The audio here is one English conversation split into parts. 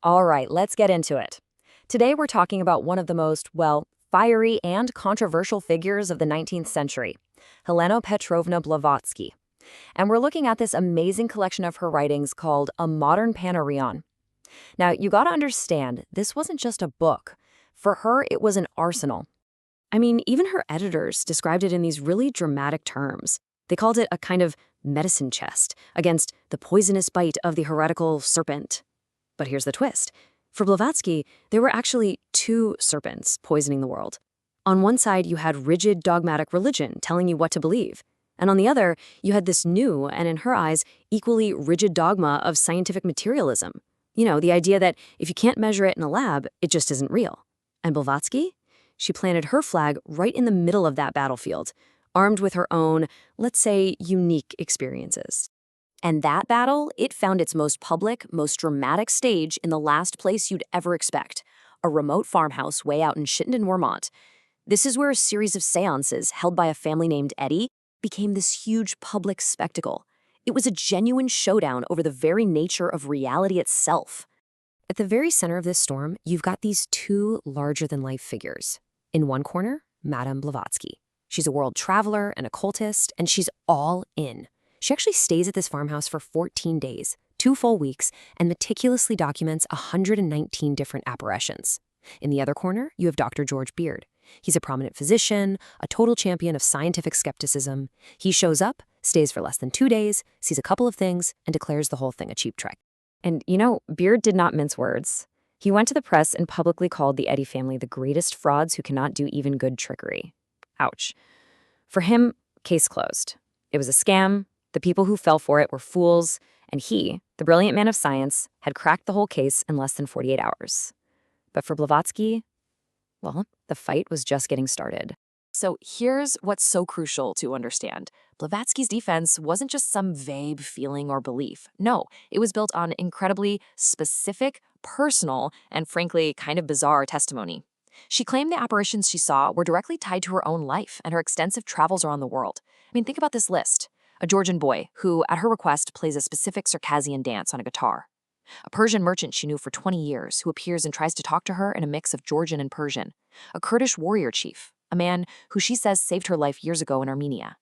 All right, let's get into it. Today we're talking about one of the most, well, fiery and controversial figures of the 19th century, Helena Petrovna Blavatsky. And we're looking at this amazing collection of her writings called A Modern Panarion. Now, you gotta understand, this wasn't just a book. For her, it was an arsenal. I mean, even her editors described it in these really dramatic terms. They called it a kind of medicine chest against the poisonous bite of the heretical serpent. But here's the twist. For Blavatsky, there were actually two serpents poisoning the world. On one side, you had rigid dogmatic religion telling you what to believe. And on the other, you had this new, and in her eyes, equally rigid dogma of scientific materialism. You know, the idea that if you can't measure it in a lab, it just isn't real. And Blavatsky? She planted her flag right in the middle of that battlefield, armed with her own, let's say, unique experiences. And that battle, it found its most public, most dramatic stage in the last place you'd ever expect, a remote farmhouse way out in Chittenden, Vermont. This is where a series of seances held by a family named Eddie became this huge public spectacle. It was a genuine showdown over the very nature of reality itself. At the very center of this storm, you've got these two larger-than-life figures. In one corner, Madame Blavatsky. She's a world traveler, an occultist, and she's all in. She actually stays at this farmhouse for 14 days, 2 full weeks, and meticulously documents 119 different apparitions. In the other corner, you have Dr. George Beard. He's a prominent physician, a total champion of scientific skepticism. He shows up, stays for less than 2 days, sees a couple of things, and declares the whole thing a cheap trick. And, you know, Beard did not mince words. He went to the press and publicly called the Eddy family the greatest frauds who cannot do even good trickery. Ouch. For him, case closed. It was a scam. The people who fell for it were fools, and he, the brilliant man of science, had cracked the whole case in less than 48 hours. But for Blavatsky, well, the fight was just getting started. So here's what's so crucial to understand. Blavatsky's defense wasn't just some vague feeling or belief. No, it was built on incredibly specific, personal, and frankly, kind of bizarre testimony. She claimed the apparitions she saw were directly tied to her own life and her extensive travels around the world. I mean, think about this list. A Georgian boy who, at her request, plays a specific Circassian dance on a guitar. A Persian merchant she knew for 20 years who appears and tries to talk to her in a mix of Georgian and Persian. A Kurdish warrior chief, a man who she says saved her life years ago in Armenia.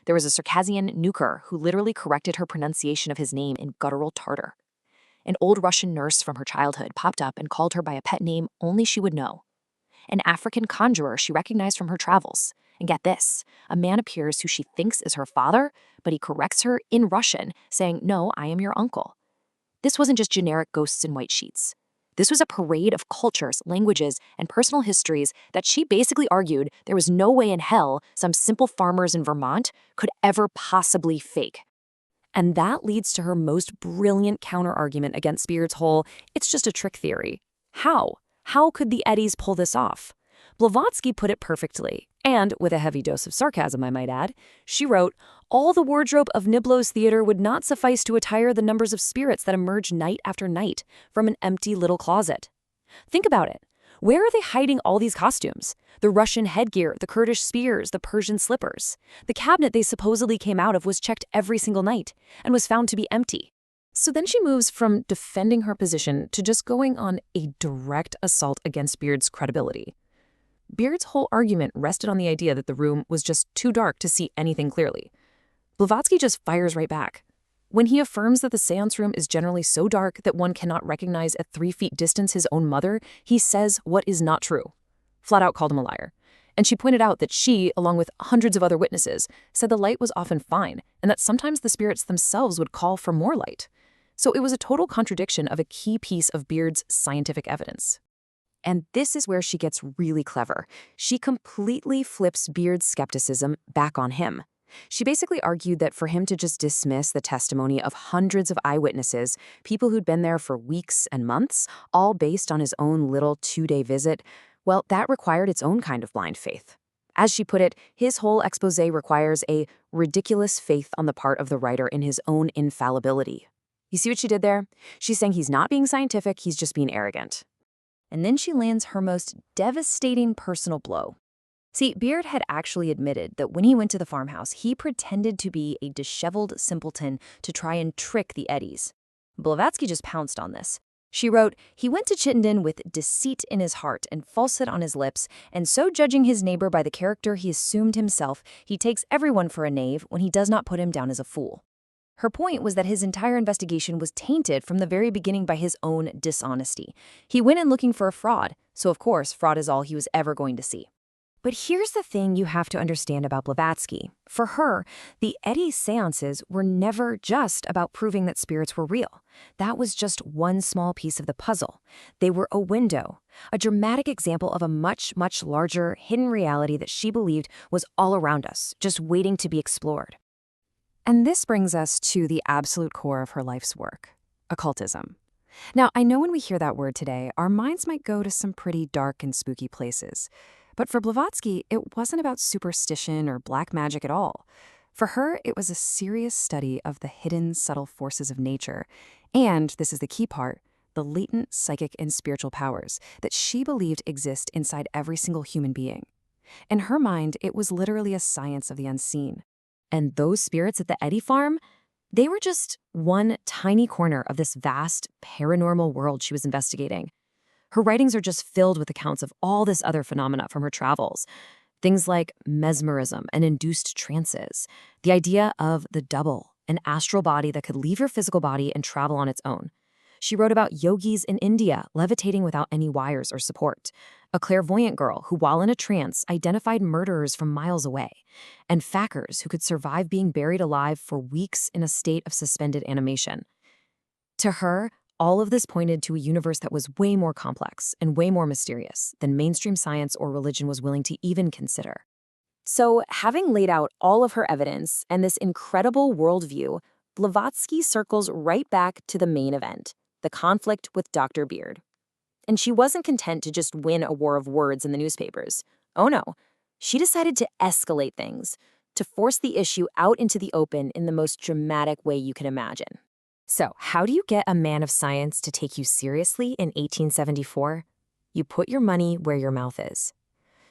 There was a Circassian nuker who literally corrected her pronunciation of his name in guttural Tartar. An old Russian nurse from her childhood popped up and called her by a pet name only she would know. An African conjurer she recognized from her travels. And get this, a man appears who she thinks is her father, but he corrects her in Russian, saying, "No, I am your uncle." This wasn't just generic ghosts in white sheets. This was a parade of cultures, languages, and personal histories that she basically argued there was no way in hell some simple farmers in Vermont could ever possibly fake. And that leads to her most brilliant counter-argument against Beard's whole, it's just a trick theory. How? How could the Eddies pull this off? Blavatsky put it perfectly, and with a heavy dose of sarcasm, I might add. She wrote, "All the wardrobe of Niblo's theater would not suffice to attire the numbers of spirits that emerge night after night from an empty little closet." Think about it. Where are they hiding all these costumes? The Russian headgear, the Kurdish spears, the Persian slippers. The cabinet they supposedly came out of was checked every single night and was found to be empty. So then she moves from defending her position to just going on a direct assault against Beard's credibility. Beard's whole argument rested on the idea that the room was just too dark to see anything clearly. Blavatsky just fires right back. When he affirms that the seance room is generally so dark that one cannot recognize at 3 feet distance his own mother, he says what is not true. Flat out called him a liar. And she pointed out that she, along with hundreds of other witnesses, said the light was often fine and that sometimes the spirits themselves would call for more light. So it was a total contradiction of a key piece of Beard's scientific evidence. And this is where she gets really clever. She completely flips Beard's skepticism back on him. She basically argued that for him to just dismiss the testimony of hundreds of eyewitnesses, people who'd been there for weeks and months, all based on his own little 2-day visit, well, that required its own kind of blind faith. As she put it, his whole expose requires a ridiculous faith on the part of the writer in his own infallibility. You see what she did there? She's saying he's not being scientific, he's just being arrogant. And then she lands her most devastating personal blow. See, Beard had actually admitted that when he went to the farmhouse, he pretended to be a disheveled simpleton to try and trick the Eddies. Blavatsky just pounced on this. She wrote, "He went to Chittenden with deceit in his heart and falsehood on his lips, and so judging his neighbor by the character he assumed himself, he takes everyone for a knave when he does not put him down as a fool." Her point was that his entire investigation was tainted from the very beginning by his own dishonesty. He went in looking for a fraud, so of course, fraud is all he was ever going to see. But here's the thing you have to understand about Blavatsky. For her, the Eddy seances were never just about proving that spirits were real. That was just one small piece of the puzzle. They were a window, a dramatic example of a much, much larger, hidden reality that she believed was all around us, just waiting to be explored. And this brings us to the absolute core of her life's work, occultism. Now, I know when we hear that word today, our minds might go to some pretty dark and spooky places. But for Blavatsky, it wasn't about superstition or black magic at all. For her, it was a serious study of the hidden, subtle forces of nature. And, this is the key part, the latent psychic and spiritual powers that she believed exist inside every single human being. In her mind, it was literally a science of the unseen. And those spirits at the Eddy farm, they were just one tiny corner of this vast, paranormal world she was investigating. Her writings are just filled with accounts of all this other phenomena from her travels. Things like mesmerism and induced trances, the idea of the double, an astral body that could leave your physical body and travel on its own. She wrote about yogis in India levitating without any wires or support, a clairvoyant girl who, while in a trance, identified murderers from miles away, and fakirs who could survive being buried alive for weeks in a state of suspended animation. To her, all of this pointed to a universe that was way more complex and way more mysterious than mainstream science or religion was willing to even consider. So, having laid out all of her evidence and this incredible worldview, Blavatsky circles right back to the main event, the conflict with Dr. Beard. And she wasn't content to just win a war of words in the newspapers. Oh no, she decided to escalate things, to force the issue out into the open in the most dramatic way you can imagine. So, how do you get a man of science to take you seriously in 1874? You put your money where your mouth is.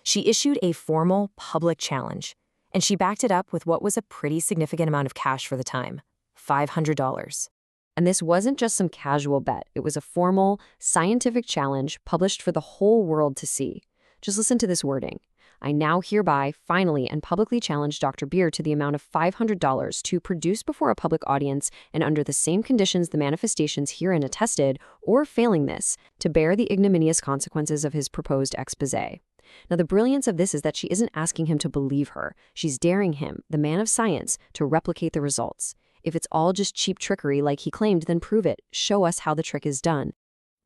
She issued a formal public challenge, and she backed it up with what was a pretty significant amount of cash for the time, $500. And this wasn't just some casual bet. It was a formal, scientific challenge published for the whole world to see. Just listen to this wording. I now hereby, finally, and publicly challenge Dr. Beard to the amount of $500 to produce before a public audience and under the same conditions the manifestations herein attested, or failing this, to bear the ignominious consequences of his proposed exposé. Now, the brilliance of this is that she isn't asking him to believe her. She's daring him, the man of science, to replicate the results. If it's all just cheap trickery like he claimed, then prove it. Show us how the trick is done.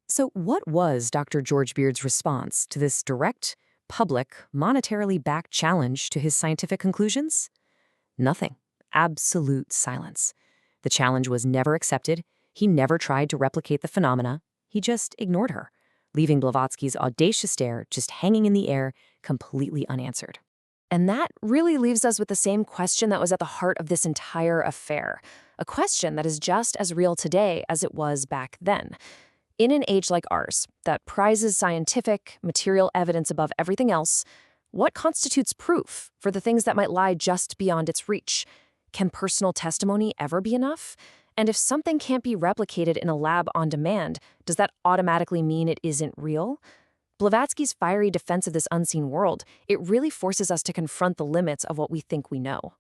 So what was Dr. George Beard's response to this direct, public, monetarily backed challenge to his scientific conclusions? Nothing. Absolute silence. The challenge was never accepted. He never tried to replicate the phenomena. He just ignored her, leaving Blavatsky's audacious stare just hanging in the air, completely unanswered. And that really leaves us with the same question that was at the heart of this entire affair, a question that is just as real today as it was back then. In an age like ours, that prizes scientific, material evidence above everything else, what constitutes proof for the things that might lie just beyond its reach? Can personal testimony ever be enough? And if something can't be replicated in a lab on demand, does that automatically mean it isn't real? Blavatsky's fiery defense of this unseen world, it really forces us to confront the limits of what we think we know.